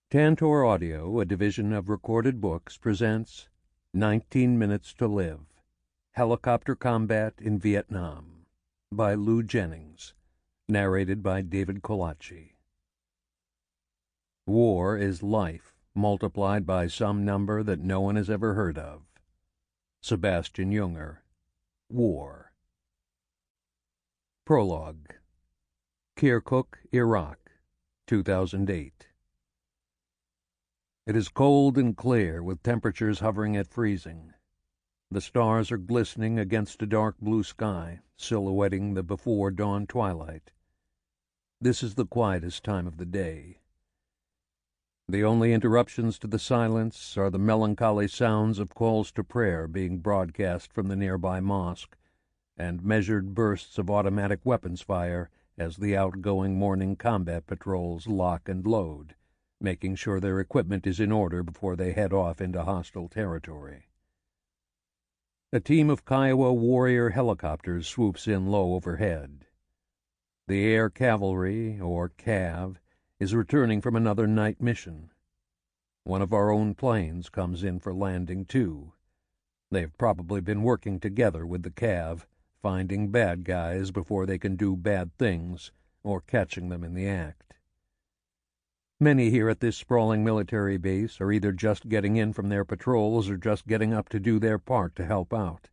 Tantor Audio, a division of Recorded Books, presents 19 Minutes to Live, Helicopter Combat in Vietnam, by Lew Jennings, narrated by David Colacci. War is life multiplied by some number that no one has ever heard of. Sebastian Junger, War. Prologue. Kirkuk, Iraq, 2008. It is cold and clear, with temperatures hovering at freezing. The stars are glistening against a dark blue sky, silhouetting the before-dawn twilight. This is the quietest time of the day. The only interruptions to the silence are the melancholy sounds of calls to prayer being broadcast from the nearby mosque, and measured bursts of automatic weapons fire as the outgoing morning combat patrols lock and load, making sure their equipment is in order before they head off into hostile territory. A team of Kiowa Warrior helicopters swoops in low overhead. The Air Cavalry, or CAV, is returning from another night mission. One of our own planes comes in for landing, too. They've probably been working together with the CAV, finding bad guys before they can do bad things, or catching them in the act. Many here at this sprawling military base are either just getting in from their patrols or just getting up to do their part to help out.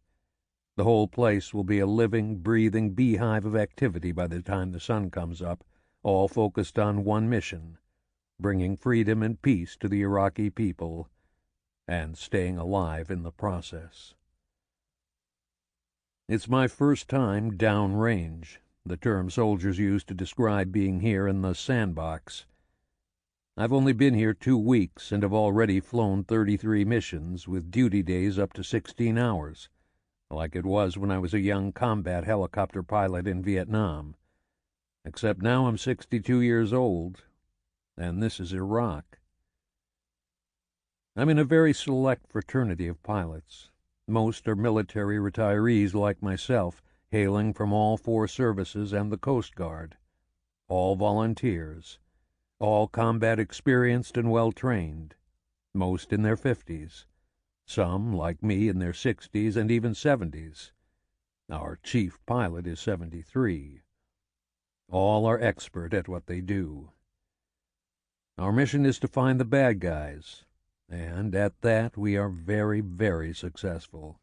The whole place will be a living, breathing beehive of activity by the time the sun comes up, all focused on one mission, bringing freedom and peace to the Iraqi people, and staying alive in the process. It's my first time downrange, the term soldiers use to describe being here in the sandbox. I've only been here 2 weeks and have already flown 33 missions with duty days up to 16 hours, like it was when I was a young combat helicopter pilot in Vietnam. Except now I'm 62 years old, and this is Iraq. I'm in a very select fraternity of pilots. Most are military retirees like myself, hailing from all 4 services and the Coast Guard. All volunteers. All combat experienced and well-trained, most in their 50s, some, like me, in their 60s and even 70s. Our chief pilot is 73. All are expert at what they do. Our mission is to find the bad guys, and at that we are very, very successful.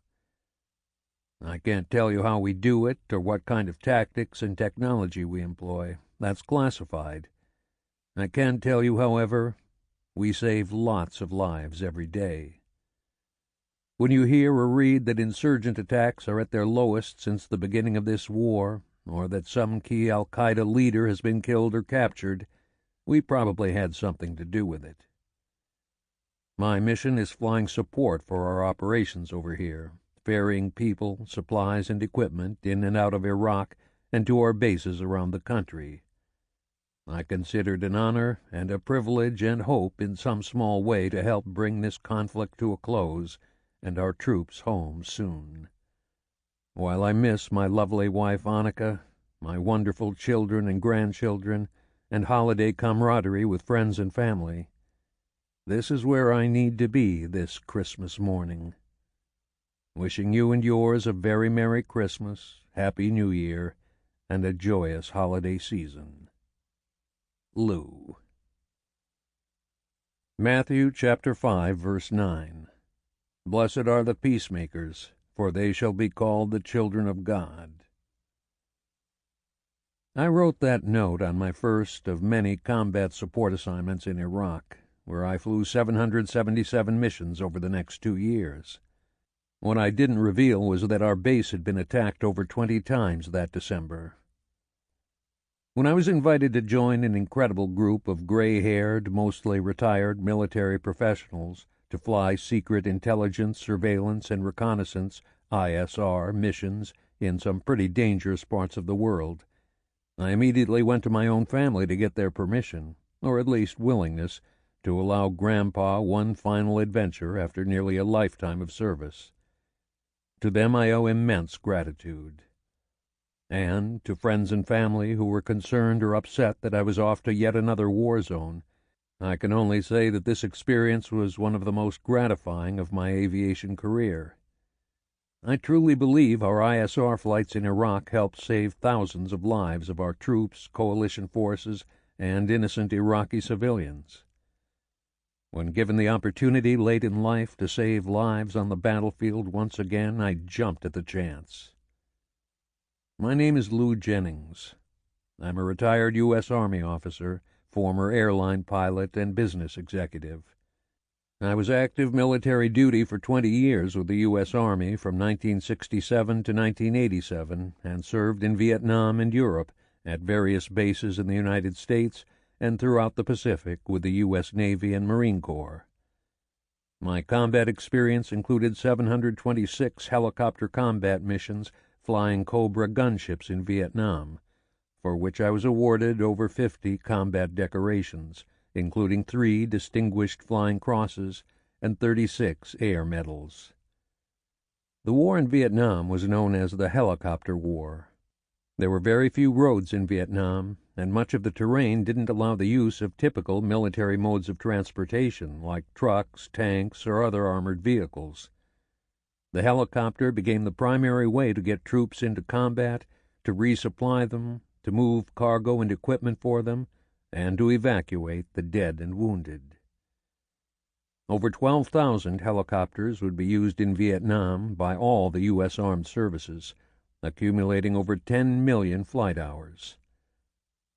I can't tell you how we do it or what kind of tactics and technology we employ. That's classified. I can tell you, however, we save lots of lives every day. When you hear or read that insurgent attacks are at their lowest since the beginning of this war, or that some key al-Qaeda leader has been killed or captured, we probably had something to do with it. My mission is flying support for our operations over here, ferrying people, supplies, and equipment in and out of Iraq and to our bases around the country. I consider it an honor and a privilege and hope in some small way to help bring this conflict to a close and our troops home soon. While I miss my lovely wife Annika, my wonderful children and grandchildren, and holiday camaraderie with friends and family, this is where I need to be this Christmas morning. Wishing you and yours a very Merry Christmas, Happy New Year, and a joyous holiday season. Lew. Matthew chapter 5, verse 9. Blessed are the peacemakers, for they shall be called the children of God. I wrote that note on my first of many combat support assignments in Iraq, where I flew 777 missions over the next 2 years. What I didn't reveal was that our base had been attacked over 20 times that December. When I was invited to join an incredible group of gray-haired, mostly retired military professionals to fly secret intelligence, surveillance, and reconnaissance ISR missions in some pretty dangerous parts of the world, I immediately went to my own family to get their permission, or at least willingness, to allow Grandpa one final adventure after nearly a lifetime of service. To them I owe immense gratitude. And to friends and family who were concerned or upset that I was off to yet another war zone, I can only say that this experience was one of the most gratifying of my aviation career. I truly believe our ISR flights in Iraq helped save thousands of lives of our troops, coalition forces, and innocent Iraqi civilians. When given the opportunity late in life to save lives on the battlefield once again, I jumped at the chance. My name is Lew Jennings. I'm a retired U.S. Army officer, former airline pilot, and business executive. I was active military duty for 20 years with the U.S. Army from 1967 to 1987 and served in Vietnam and Europe at various bases in the United States and throughout the Pacific with the U.S. Navy and Marine Corps. My combat experience included 726 helicopter combat missions flying Cobra gunships in Vietnam, for which I was awarded over 50 combat decorations, including 3 Distinguished Flying Crosses and 36 Air Medals. The war in Vietnam was known as the Helicopter War. There were very few roads in Vietnam, and much of the terrain didn't allow the use of typical military modes of transportation like trucks, tanks, or other armored vehicles. The helicopter became the primary way to get troops into combat, to resupply them, to move cargo and equipment for them, and to evacuate the dead and wounded. Over 12,000 helicopters would be used in Vietnam by all the U.S. Armed Services, accumulating over 10 million flight hours.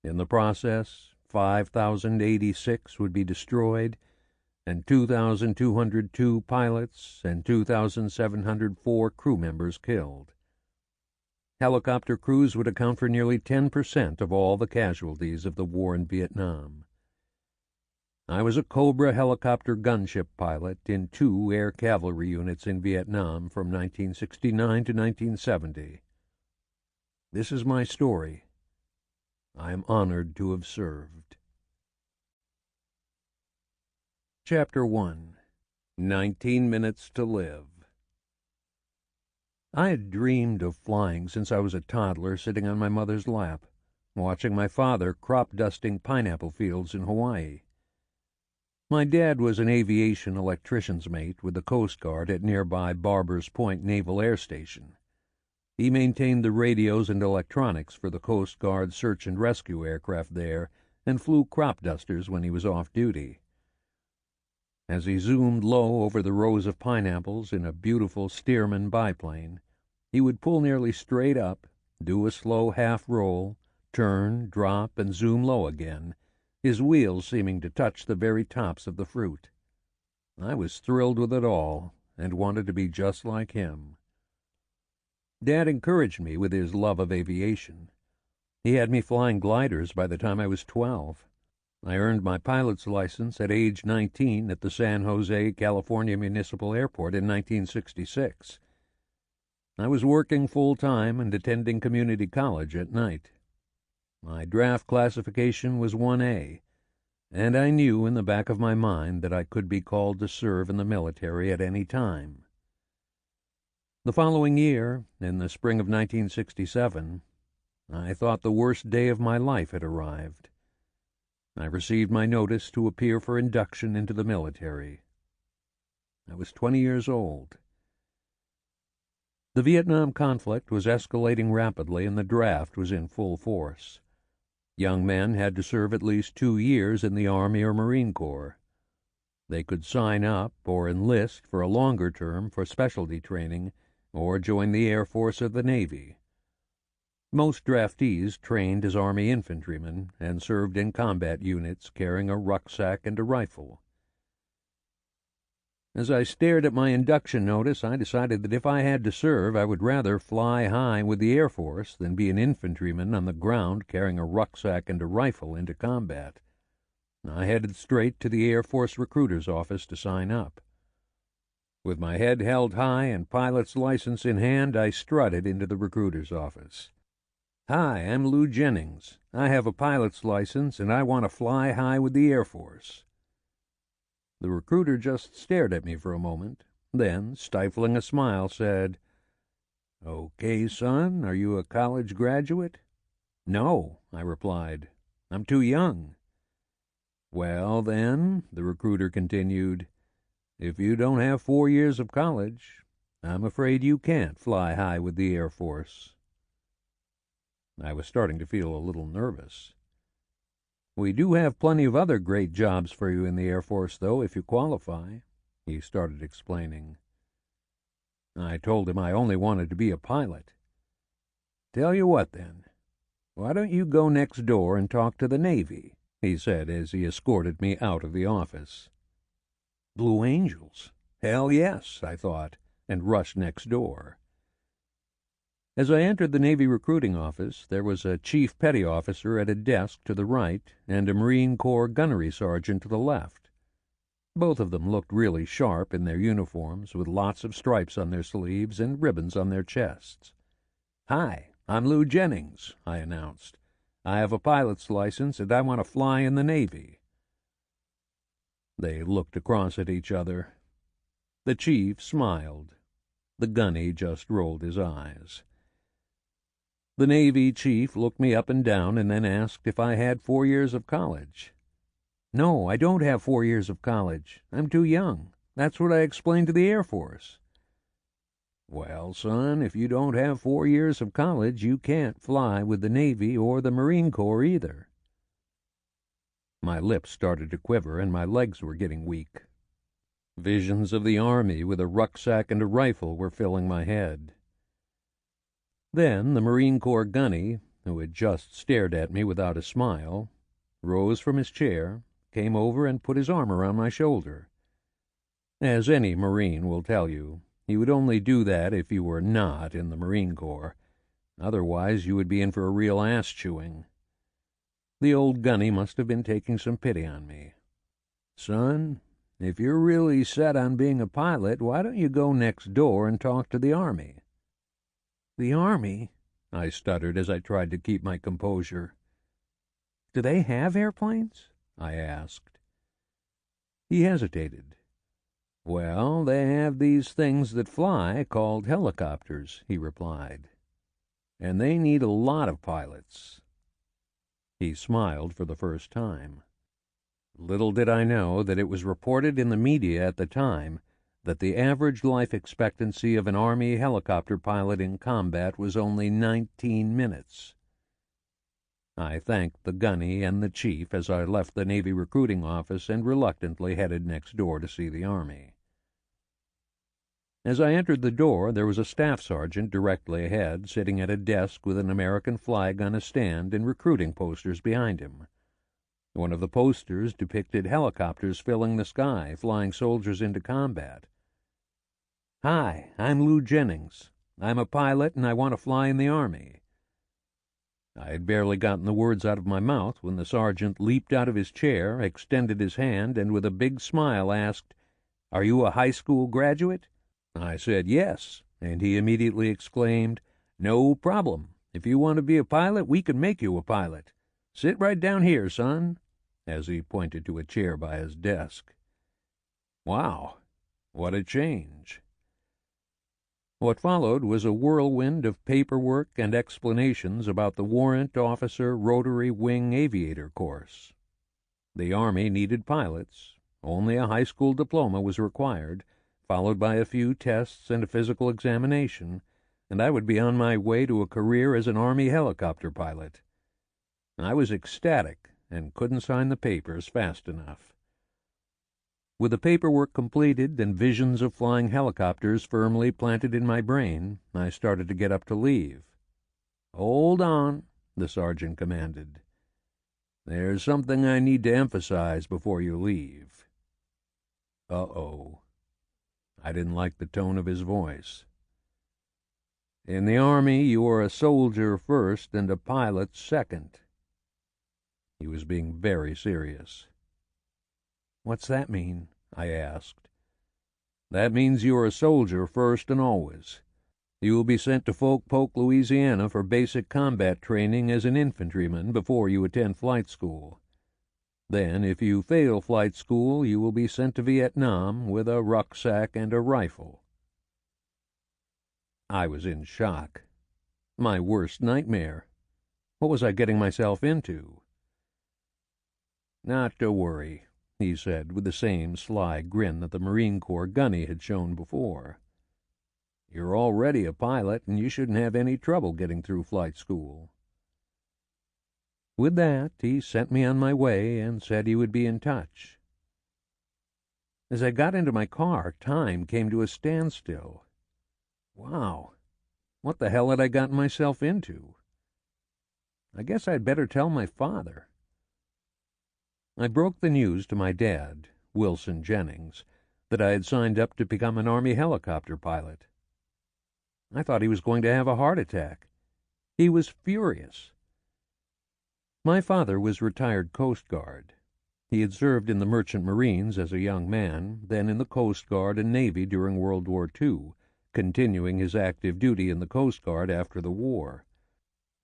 In the process, 5,086 would be destroyed, and 2,202 pilots and 2,704 crew members killed. Helicopter crews would account for nearly 10% of all the casualties of the war in Vietnam. I was a Cobra helicopter gunship pilot in 2 air cavalry units in Vietnam from 1969 to 1970. This is my story. I am honored to have served. Chapter 1. 19 Minutes to Live. I had dreamed of flying since I was a toddler sitting on my mother's lap, watching my father crop-dusting pineapple fields in Hawaii. My dad was an aviation electrician's mate with the Coast Guard at nearby Barbers Point Naval Air Station. He maintained the radios and electronics for the Coast Guard search and rescue aircraft there and flew crop dusters when he was off duty. As he zoomed low over the rows of pineapples in a beautiful Stearman biplane, he would pull nearly straight up, do a slow half-roll, turn, drop, and zoom low again, his wheels seeming to touch the very tops of the fruit. I was thrilled with it all and wanted to be just like him. Dad encouraged me with his love of aviation. He had me flying gliders by the time I was 12. I earned my pilot's license at age 19 at the San Jose, California Municipal Airport in 1966. I was working full-time and attending community college at night. My draft classification was 1A, and I knew in the back of my mind that I could be called to serve in the military at any time. The following year, in the spring of 1967, I thought the worst day of my life had arrived. I received my notice to appear for induction into the military. I was 20 years old. The Vietnam conflict was escalating rapidly and the draft was in full force. Young men had to serve at least 2 years in the Army or Marine Corps. They could sign up or enlist for a longer term for specialty training or join the Air Force or the Navy. Most draftees trained as Army infantrymen and served in combat units carrying a rucksack and a rifle. As I stared at my induction notice, I decided that if I had to serve, I would rather fly high with the Air Force than be an infantryman on the ground carrying a rucksack and a rifle into combat. I headed straight to the Air Force recruiter's office to sign up. With my head held high and pilot's license in hand, I strutted into the recruiter's office. "Hi, I'm Lew Jennings. I have a pilot's license, and I want to fly high with the Air Force." The recruiter just stared at me for a moment, then, stifling a smile, said, "Okay, son, are you a college graduate?" "No," I replied. "I'm too young." "Well, then," the recruiter continued, "if you don't have 4 years of college, I'm afraid you can't fly high with the Air Force." I was starting to feel a little nervous. "We do have plenty of other great jobs for you in the Air Force, though, if you qualify," he started explaining. I told him I only wanted to be a pilot. "Tell you what, then. Why don't you go next door and talk to the Navy?" he said as he escorted me out of the office. Blue Angels? Hell yes, I thought, and rushed next door. As I entered the Navy recruiting office, there was a chief petty officer at a desk to the right and a Marine Corps gunnery sergeant to the left. Both of them looked really sharp in their uniforms, with lots of stripes on their sleeves and ribbons on their chests. "Hi, I'm Lew Jennings," I announced. "I have a pilot's license, and I want to fly in the Navy." They looked across at each other. The chief smiled. The gunny just rolled his eyes. The Navy chief looked me up and down and then asked if I had 4 years of college. "No, I don't have 4 years of college. I'm too young. That's what I explained to the Air Force." "Well, son, if you don't have 4 years of college, you can't fly with the Navy or the Marine Corps either." My lips started to quiver and my legs were getting weak. Visions of the Army with a rucksack and a rifle were filling my head. Then the Marine Corps gunny, who had just stared at me without a smile, rose from his chair, came over and put his arm around my shoulder. As any Marine will tell you, he would only do that if you were not in the Marine Corps. Otherwise, you would be in for a real ass-chewing. The old gunny must have been taking some pity on me. "Son, if you're really set on being a pilot, why don't you go next door and talk to the Army?" "The Army?" I stuttered as I tried to keep my composure. "Do they have airplanes?" I asked. He hesitated. "Well, they have these things that fly called helicopters," he replied. "And they need a lot of pilots." He smiled for the first time. Little did I know that it was reported in the media at the time that the average life expectancy of an Army helicopter pilot in combat was only 19 minutes. I thanked the gunny and the chief as I left the Navy recruiting office and reluctantly headed next door to see the Army. As I entered the door, there was a staff sergeant directly ahead, sitting at a desk with an American flag on a stand and recruiting posters behind him. One of the posters depicted helicopters filling the sky, flying soldiers into combat. "Hi, I'm Lew Jennings. I'm a pilot and I want to fly in the Army." I had barely gotten the words out of my mouth when the sergeant leaped out of his chair, extended his hand, and with a big smile asked, "Are you a high school graduate?" I said yes, and he immediately exclaimed, "No problem. If you want to be a pilot, we can make you a pilot. Sit right down here, son," as he pointed to a chair by his desk. Wow, what a change. What followed was a whirlwind of paperwork and explanations about the Warrant Officer Rotary Wing Aviator course. The Army needed pilots. Only a high school diploma was required, followed by a few tests and a physical examination, and I would be on my way to a career as an Army helicopter pilot. I was ecstatic and couldn't sign the papers fast enough. With the paperwork completed and visions of flying helicopters firmly planted in my brain, I started to get up to leave. "Hold on," the sergeant commanded. "There's something I need to emphasize before you leave." Uh-oh. I didn't like the tone of his voice. "In the Army, you are a soldier first and a pilot second." He was being very serious. "What's that mean?" I asked. "That means you are a soldier first and always. You will be sent to Folk Polk, Louisiana for basic combat training as an infantryman before you attend flight school. Then, if you fail flight school, you will be sent to Vietnam with a rucksack and a rifle." I was in shock. My worst nightmare. What was I getting myself into? "Not to worry," he said, with the same sly grin that the Marine Corps gunny had shown before. "You're already a pilot, and you shouldn't have any trouble getting through flight school." With that, he sent me on my way and said he would be in touch. As I got into my car, time came to a standstill. Wow, what the hell had I gotten myself into? I guess I'd better tell my father. I broke the news to my dad, Wilson Jennings, that I had signed up to become an Army helicopter pilot. I thought he was going to have a heart attack. He was furious. My father was retired Coast Guard. He had served in the Merchant Marines as a young man, then in the Coast Guard and Navy during World War II, continuing his active duty in the Coast Guard after the war.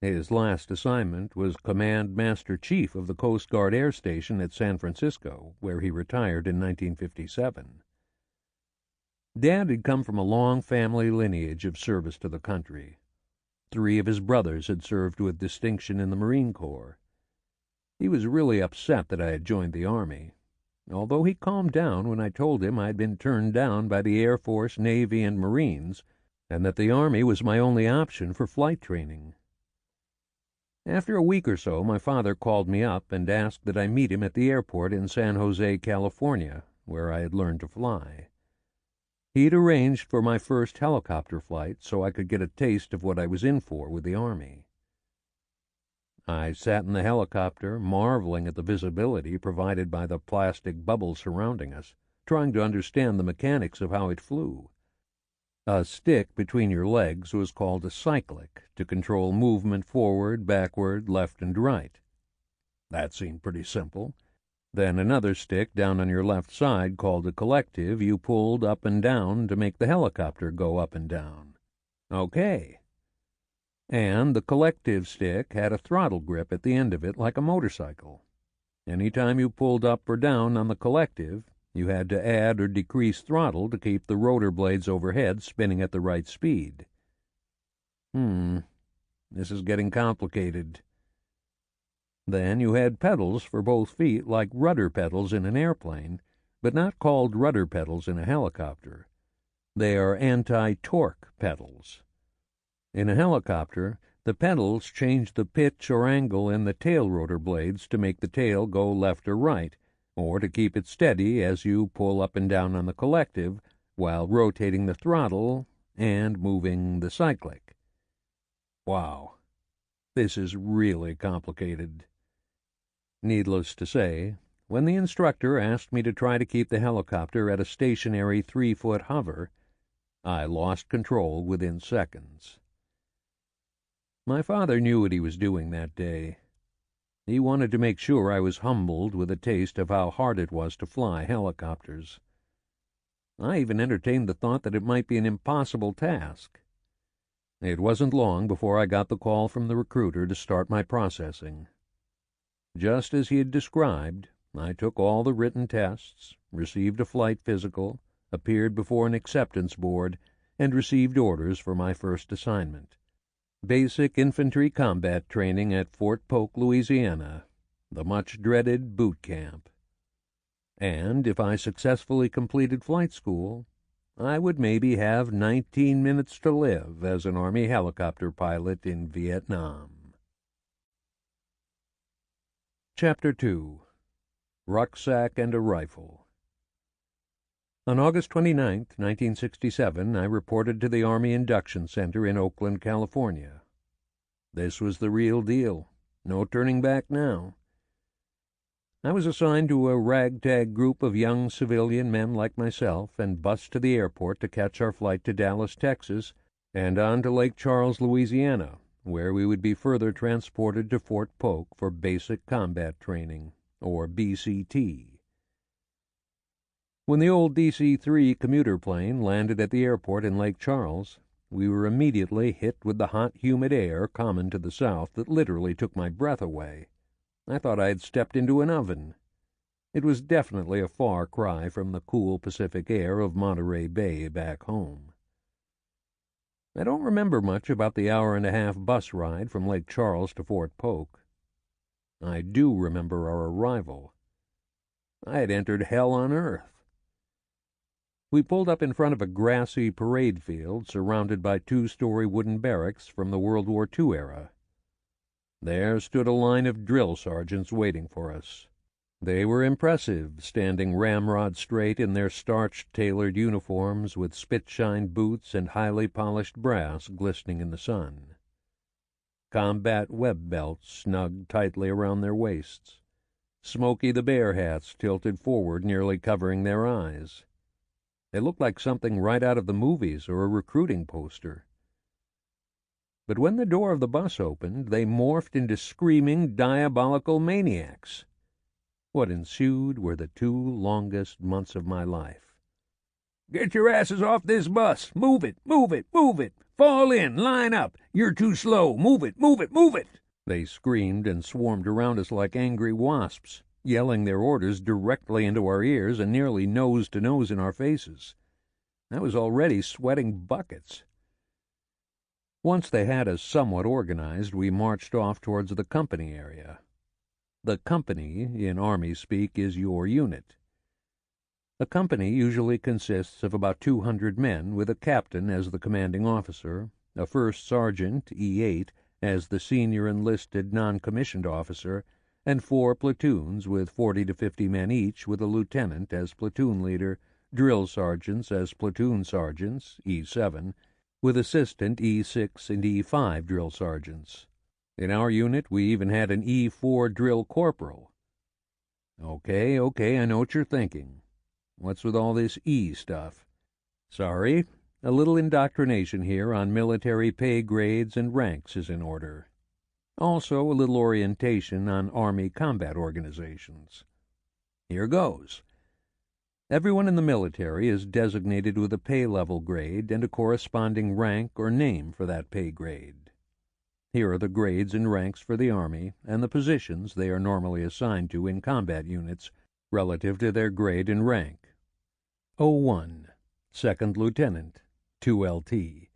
His last assignment was Command Master Chief of the Coast Guard Air Station at San Francisco, where he retired in 1957. Dad had come from a long family lineage of service to the country. 3 of his brothers had served with distinction in the Marine Corps. He was really upset that I had joined the Army, although he calmed down when I told him I had been turned down by the Air Force, Navy, and Marines, and that the Army was my only option for flight training. After a week or so, my father called me up and asked that I meet him at the airport in San Jose, California, where I had learned to fly. He had arranged for my first helicopter flight so I could get a taste of what I was in for with the Army. I sat in the helicopter, marveling at the visibility provided by the plastic bubble surrounding us, trying to understand the mechanics of how it flew. A stick between your legs was called a cyclic, to control movement forward, backward, left, and right. That seemed pretty simple. Then another stick down on your left side, called a collective, you pulled up and down to make the helicopter go up and down. Okay. And the collective stick had a throttle grip at the end of it like a motorcycle. Any time you pulled up or down on the collective, you had to add or decrease throttle to keep the rotor blades overhead spinning at the right speed. This is getting complicated. Then you had pedals for both feet like rudder pedals in an airplane, but not called rudder pedals in a helicopter. They are anti-torque pedals. In a helicopter, the pedals change the pitch or angle in the tail rotor blades to make the tail go left or right, or to keep it steady as you pull up and down on the collective while rotating the throttle and moving the cyclic. Wow, this is really complicated. Needless to say, when the instructor asked me to try to keep the helicopter at a stationary 3-foot hover, I lost control within seconds. My father knew what he was doing that day. He wanted to make sure I was humbled with a taste of how hard it was to fly helicopters. I even entertained the thought that it might be an impossible task. It wasn't long before I got the call from the recruiter to start my processing. Just as he had described, I took all the written tests, received a flight physical, appeared before an acceptance board, and received orders for my first assignment. Basic infantry combat training at Fort Polk, Louisiana, the much-dreaded boot camp. And if I successfully completed flight school, I would maybe have 19 minutes to live as an Army helicopter pilot in Vietnam. Chapter 2. Rucksack and a Rifle. On August 29, 1967, I reported to the Army Induction Center in Oakland, California. This was the real deal. No turning back now. I was assigned to a ragtag group of young civilian men like myself and bused to the airport to catch our flight to Dallas, Texas, and on to Lake Charles, Louisiana, where we would be further transported to Fort Polk for basic combat training, or BCT. When the old DC-3 commuter plane landed at the airport in Lake Charles, we were immediately hit with the hot, humid air common to the South that literally took my breath away. I thought I had stepped into an oven. It was definitely a far cry from the cool Pacific air of Monterey Bay back home. I don't remember much about the hour-and-a-half bus ride from Lake Charles to Fort Polk. I do remember our arrival. I had entered hell on earth. We pulled up in front of a grassy parade field surrounded by two-story wooden barracks from the World War II era. There stood a line of drill sergeants waiting for us. They were impressive, standing ramrod straight in their starched, tailored uniforms with spit-shined boots and highly polished brass glistening in the sun. Combat web belts snugged tightly around their waists. Smokey the Bear hats tilted forward, nearly covering their eyes. They looked like something right out of the movies or a recruiting poster. But when the door of the bus opened, they morphed into screaming, diabolical maniacs. What ensued were the 2 longest months of my life. "Get your asses off this bus! Move it! Move it! Move it! Fall in! Line up! You're too slow! Move it! Move it! Move it!" They screamed and swarmed around us like angry wasps, yelling their orders directly into our ears and nearly nose to nose in our faces. I was already sweating buckets. Once they had us somewhat organized, we marched off towards the company area. The company, in Army speak, is your unit. A company usually consists of about 200 men, with a captain as the commanding officer, a first sergeant, E8, as the senior enlisted non-commissioned officer, and 4 platoons with 40 to 50 men each, with a lieutenant as platoon leader, drill sergeants as platoon sergeants, E7, with assistant E6 and E5 drill sergeants. In our unit, we even had an E4 drill corporal. Okay, I know what you're thinking. What's with all this E stuff? Sorry, a little indoctrination here on military pay grades and ranks is in order. Also, a little orientation on Army combat organizations. Here goes. Everyone in the military is designated with a pay level grade and a corresponding rank or name for that pay grade. Here are the grades and ranks for the Army and the positions they are normally assigned to in combat units relative to their grade and rank. 01, Second Lieutenant, 2LT,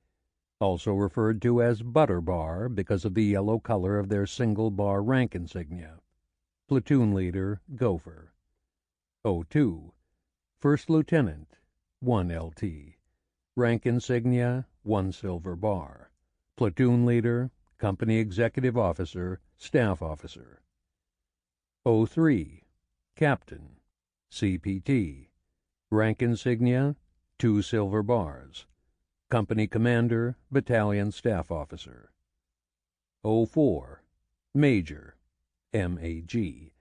also referred to as Butter Bar because of the yellow color of their single-bar rank insignia. Platoon Leader, Gopher. 02, First Lieutenant, 1LT, rank insignia, 1 silver bar. Platoon Leader, Company Executive Officer, Staff Officer. 03, Captain, CPT, rank insignia, 2 silver bars. Company Commander, Battalion Staff Officer. 04, Major, MAG,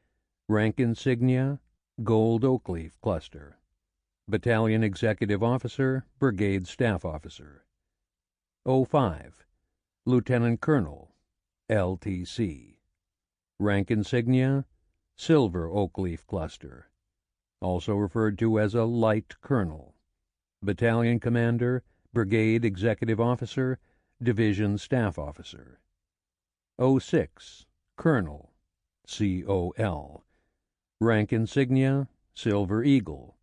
rank insignia, gold oak leaf cluster. Battalion Executive Officer, Brigade Staff Officer. 05, Lieutenant Colonel, LTC, rank insignia, silver oak leaf cluster, also referred to as a light colonel. Battalion Commander, Brigade Executive Officer, Division Staff Officer. 06, Colonel, COL, rank insignia, Silver Eagle,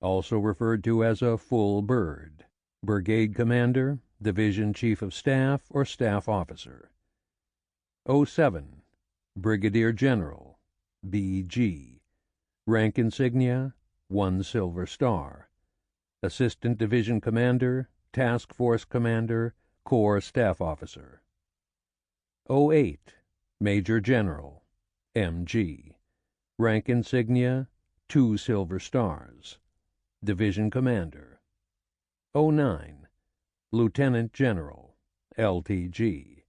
also referred to as a full bird. Brigade Commander, Division Chief of Staff or Staff Officer. 07, Brigadier General, BG, rank insignia, 1 silver star. Assistant Division Commander, Task Force Commander, Corps Staff Officer. 08, Major General, MG, rank insignia, 2 silver stars. Division Commander. 09, Lieutenant General, LTG,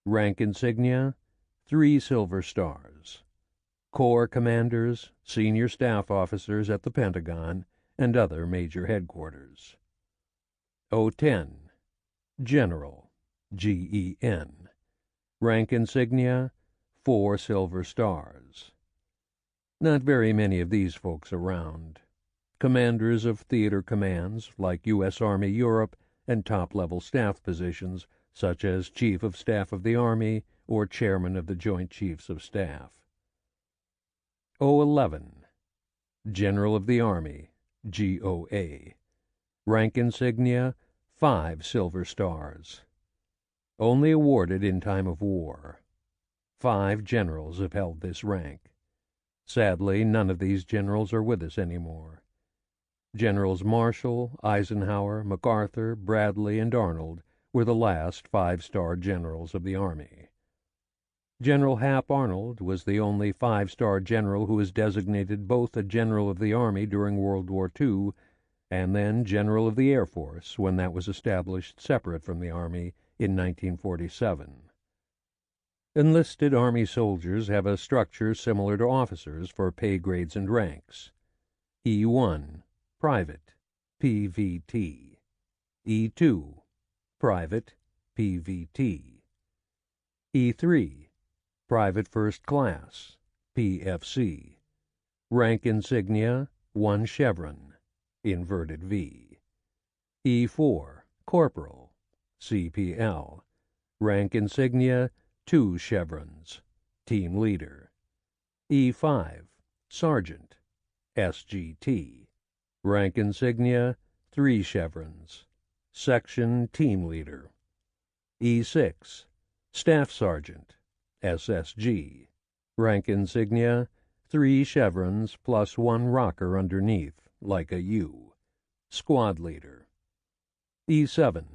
rank insignia, 3 silver stars. Corps Commanders, Senior Staff Officers at the Pentagon, and other major headquarters. 010, General, GEN, rank insignia, 4 silver stars. Not very many of these folks around. Commanders of theater commands like U.S. Army Europe and top-level staff positions such as Chief of Staff of the Army or Chairman of the Joint Chiefs of Staff. 011, General of the Army, GOA, rank insignia, 5 silver stars. Only awarded in time of war. 5 generals have held this rank. Sadly, none of these generals are with us anymore. Generals Marshall, Eisenhower, MacArthur, Bradley, and Arnold were the last five-star generals of the Army. General Hap Arnold was the only five-star general who was designated both a general of the Army during World War II and then General of the Air Force when that was established separate from the Army in 1947. Enlisted Army soldiers have a structure similar to officers for pay grades and ranks. E1, Private, PVT. E2, Private, PVT. E3, Private First Class, PFC. Rank insignia, 1 chevron, inverted V. E4, Corporal, CPL. Rank insignia, 2 chevrons, Team Leader. E5, Sergeant, SGT. Rank insignia, 3 chevrons, Section Team Leader. E6, Staff Sergeant, SSG. Rank insignia, 3 chevrons plus 1 rocker underneath, like a U. Squad Leader. E7,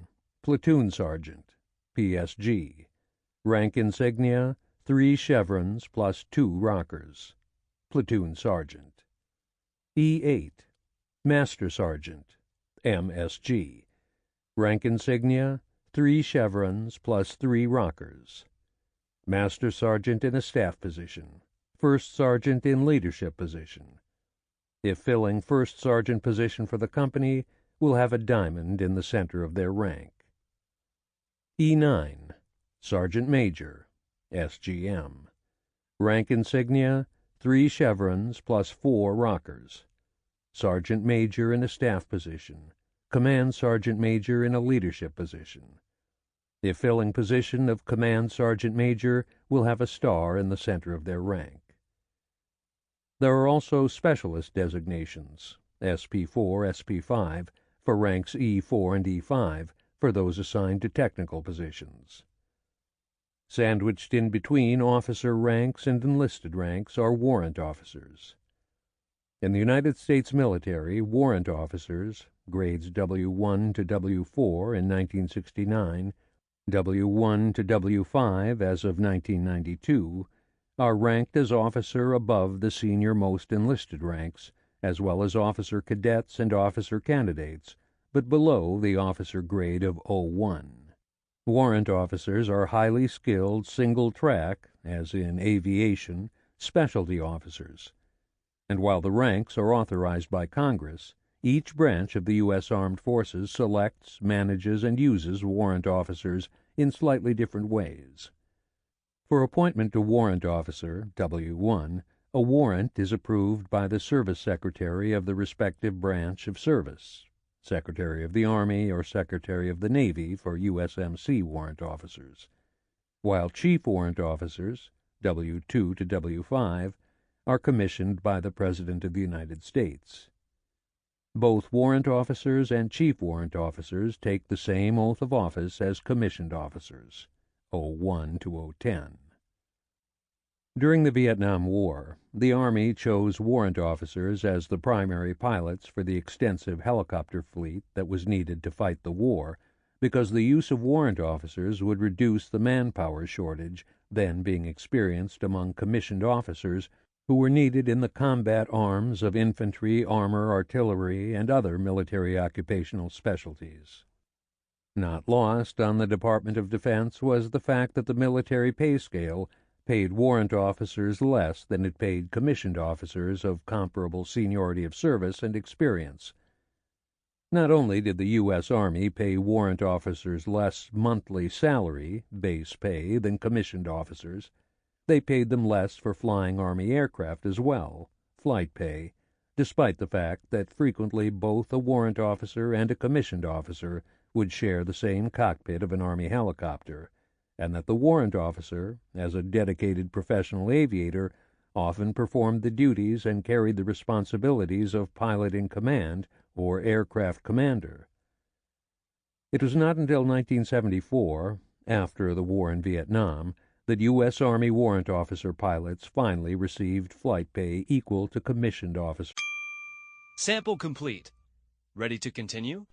Platoon Sergeant, PSG. Rank insignia, 3 chevrons plus 2 rockers. Platoon Sergeant. E8, Master Sergeant, MSG. Rank insignia, 3 chevrons plus 3 rockers. Master Sergeant in a staff position. First Sergeant in leadership position. If filling First Sergeant position for the company, will have a diamond in the center of their rank. E9, Sergeant Major, SGM. Rank insignia, 3 chevrons plus 4 rockers. Sergeant Major in a staff position. Command Sergeant Major in a leadership position. If filling position of Command Sergeant Major, will have a star in the center of their rank. There are also specialist designations, SP4, SP5, for ranks E4 and E5, for those assigned to technical positions. Sandwiched in between officer ranks and enlisted ranks are warrant officers. In the United States military, warrant officers, grades W1 to W4 in 1969, W1 to W5 as of 1992, are ranked as officer above the senior-most enlisted ranks, as well as officer cadets and officer candidates, but below the officer grade of O1. Warrant officers are highly skilled single-track, as in aviation, specialty officers, and while the ranks are authorized by Congress, each branch of the U.S. Armed Forces selects, manages, and uses warrant officers in slightly different ways. For appointment to warrant officer, W1, a warrant is approved by the Service Secretary of the respective branch of service, Secretary of the Army or Secretary of the Navy for USMC warrant officers, while Chief Warrant Officers, W2 to W5, are commissioned by the President of the United States. Both warrant officers and chief warrant officers take the same oath of office as commissioned officers, O1 to O10. During the Vietnam War, the Army chose warrant officers as the primary pilots for the extensive helicopter fleet that was needed to fight the war, because the use of warrant officers would reduce the manpower shortage then being experienced among commissioned officers who were needed in the combat arms of infantry, armor, artillery, and other military occupational specialties. Not lost on the Department of Defense was the fact that the military pay scale paid warrant officers less than it paid commissioned officers of comparable seniority of service and experience. Not only did the U.S. Army pay warrant officers less monthly salary, base pay, than commissioned officers, they paid them less for flying Army aircraft as well, flight pay, despite the fact that frequently both a warrant officer and a commissioned officer would share the same cockpit of an Army helicopter, and that the warrant officer, as a dedicated professional aviator, often performed the duties and carried the responsibilities of pilot in command or aircraft commander. It was not until 1974, after the war in Vietnam, that U.S. Army warrant officer pilots finally received flight pay equal to commissioned officers. Sample complete. Ready to continue?